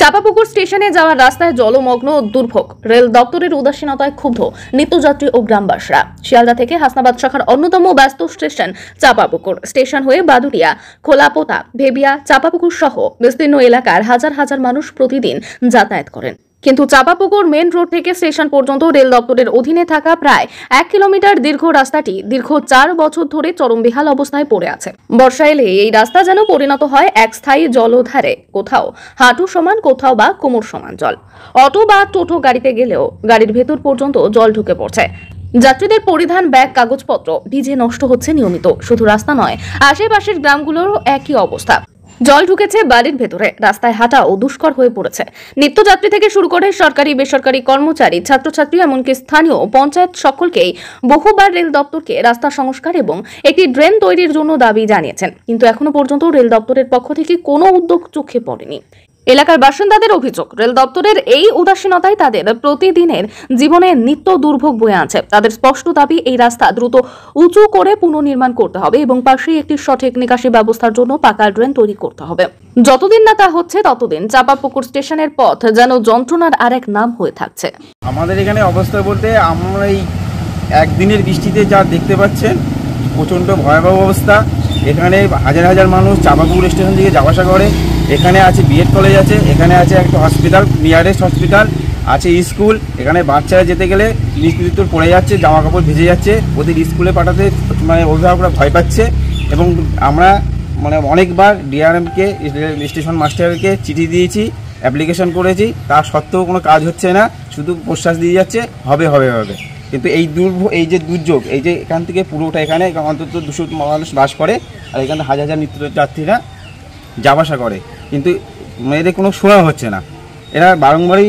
চাপাপুকুর স্টেশনে যাওয়ার রাস্তায় জলমগ্ন দুর্ভোগ। রেল দপ্তরের উদাসীনতায় ক্ষুব্ধ নিত্যযাত্রী ও গ্রামবাসীরা। শিয়ালদা থেকে হাসনাবাদ শাখার অন্যতম ব্যস্ত স্টেশন চাপাপুকুর স্টেশন হয়ে বাদুড়িয়া, খোলাপোতা, ভেবিয়া, চাপাপুকুর সহ বিস্তীর্ণ এলাকার হাজার হাজার মানুষ প্রতিদিন যাতায়াত করেন। কিন্তু চাপাপুকুর মেন রোড থেকে স্টেশন পর্যন্ত রেল দপ্তরের অধীনে থাকা প্রায় 1 কিলোমিটার দীর্ঘ রাস্তাটি দীর্ঘ 4 বছর ধরে চরম বেহাল অবস্থায় পড়ে আছে। বর্ষা এলে এই রাস্তা যেন পরিণত হয় এক স্থায়ী জলধারে, কোথাও হাঁটু সমান, কোথাও বা কোমর সমান জল। অটো বা টোটো গাড়িতে গেলেও গাড়ির ভেতর পর্যন্ত জল ঢুকে পড়ছে। যাত্রীদের পরিধান, ব্যাগ, কাগজপত্র ভিজে নষ্ট হচ্ছে নিয়মিত। শুধু রাস্তা নয়, আশেপাশের গ্রামগুলোরও একই অবস্থা। জল ঢুকেছে বাড়ির ভেতরে, রাস্তায় হাঁটাও দুষ্কর হয়ে পড়েছে। নিত্যযাত্রী থেকে শুরু করে সরকারি বেসরকারি কর্মচারী, ছাত্রছাত্রী, এমনকি স্থানীয় পঞ্চায়েত সকলকেই বহুবার রেল দপ্তরকে রাস্তা সংস্কার এবং একটি ড্রেন তৈরির জন্য দাবি জানিয়েছেন, কিন্তু এখনো পর্যন্ত রেল দপ্তরের পক্ষ থেকে কোনো উদ্যোগ চোখে পড়েনি। এলাকার বাসিন্দাদের অভিযোগ, রেল দপ্তরের এই উদাসীনতায় তাদের প্রতিদিনের জীবনে নিত্য দুর্ভোগ বয়ে আছে। তাদের স্পষ্ট দাবি, এই রাস্তা দ্রুত উঁচু করে পুনর্নির্মাণ করতে হবে এবং পাশেই একটি সঠিক নিকাশি ব্যবস্থার জন্য পাকা ড্রেন তৈরি করতে হবে। যতদিন না তা হচ্ছে ততদিন চাপাপুকুর স্টেশনের পথ যেন যন্ত্রণার আরেক নাম হয়ে থাকছে। আমাদের এখানে অবস্থা বলতে আমরা এই একদিনের বৃষ্টিতে যা দেখতে পাচ্ছেন, প্রচণ্ড ভয়াবহ অবস্থা। এখানে হাজার হাজার মানুষ চাপাপুকুর স্টেশন থেকে যাওয়া আসা করে। এখানে আছে বিএড কলেজ আছে, এখানে আছে একটা হসপিটাল, নিয়ারেস্ট হসপিটাল আছে, স্কুল। এখানে বাচ্চারা যেতে গেলে নিত্যৃত্ব পড়ে যাচ্ছে, জামা কাপড় ভিজে যাচ্ছে, ওদের স্কুলে পাঠাতে অভিভাবকরা ভয় পাচ্ছে। এবং আমরা অনেকবার ডিআরএমকে, স্টেশন মাস্টারকে চিঠি দিয়েছি, অ্যাপ্লিকেশন করেছি, তার সত্ত্বেও কোনো কাজ হচ্ছে না। শুধু প্রশ্বাস দিয়ে যাচ্ছে হবে হবে হবে। কিন্তু এই যে দুর্যোগ, এই যে এখান থেকে পুরোটা, এখানে অন্তত 200 মানুষ বাস করে, আর এখানে হাজার হাজার নিত্যযাত্রীরা যাওয়া আসা করে, কিন্তু এদের কোনো সুরাহা হচ্ছে না। এরা বারংবারই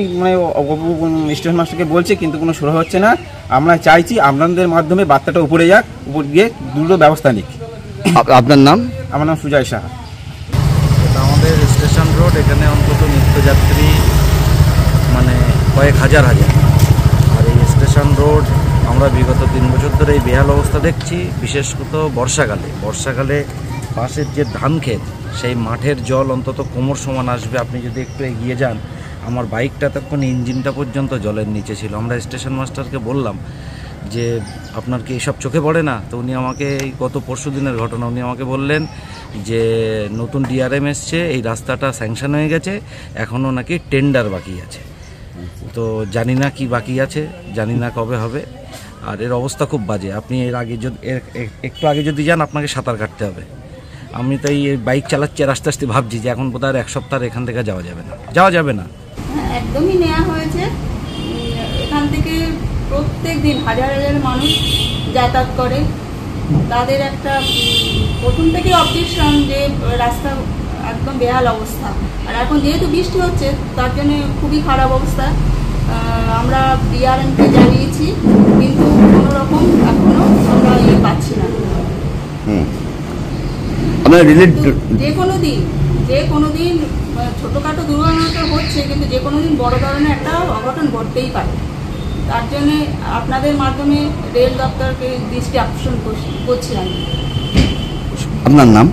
স্টেশন মাস্টারকে বলছে, কিন্তু কোনো সুরাহা হচ্ছে না। আমরা চাইছি আপনাদের মাধ্যমে বার্তাটা উপরে যাক, উপর গিয়ে দ্রুত ব্যবস্থা নিক। আপনার নাম? আমার নাম সুজয় সাহা। এটা আমাদের স্টেশন রোড। এখানে অন্তত নিত্যযাত্রী কয়েক হাজার হাজার। আর এই স্টেশন রোড আমরা বিগত 3 বছর ধরে এই বেহাল অবস্থা দেখছি। বিশেষত বর্ষাকালে পাশের যে ধান ক্ষেত, সেই মাঠের জল অন্তত কোমর সমান আসবে। আপনি যদি একটু এগিয়ে যান, আমার বাইকটা তখন ইঞ্জিনটা পর্যন্ত জলের নিচে ছিল। আমরা স্টেশন মাস্টারকে বললাম যে আপনার কি এইসব চোখে পড়ে না? তো উনি আমাকে, গত পরশু দিনের ঘটনা, উনি আমাকে বললেন যে নতুন ডিআরএম এসছে, এই রাস্তাটা স্যাংশন হয়ে গেছে, এখনও নাকি টেন্ডার বাকি আছে। তো জানি না কি বাকি আছে, জানি না কবে হবে। আর এর অবস্থা খুব বাজে। আপনি একটু আগে যদি যান, আপনাকে সাঁতার কাটতে হবে। আমি তাই বাইক চালাচ্ছি আর আস্তে আস্তে ভাবছি যে এখন বোধহয় 1 সপ্তাহ এখান থেকে যাওয়া যাবে না। একদমই নেওয়া হয়েছে। এখান থেকে প্রত্যেক দিন হাজার হাজার মানুষ যাতায়াত করে। তাদের একটা প্রথম থেকে অবজেকশন যে রাস্তা একদম বেহাল অবস্থা। আর এখন যেহেতু বৃষ্টি হচ্ছে, তার জন্য খুবই খারাপ অবস্থা। আমরা ডিআরএমকে জানিয়েছি, কিন্তু কোনো রকম এখনো আমরা পাচ্ছি না। যে কোনো দিন ছোটোখাটো দুর্ঘটনা হচ্ছে, কিন্তু যে কোনো দিন বড় ধরনের একটা অঘটন ঘটতেই পারে। তার জন্যে আপনাদের মাধ্যমে রেল দপ্তরকে দৃষ্টি আকর্ষণ করছি আমি। আপনার নাম?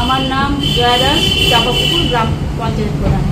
আমার নাম জয়া দাস, চাপাপুকুর গ্রাম পঞ্চায়েত প্রধান।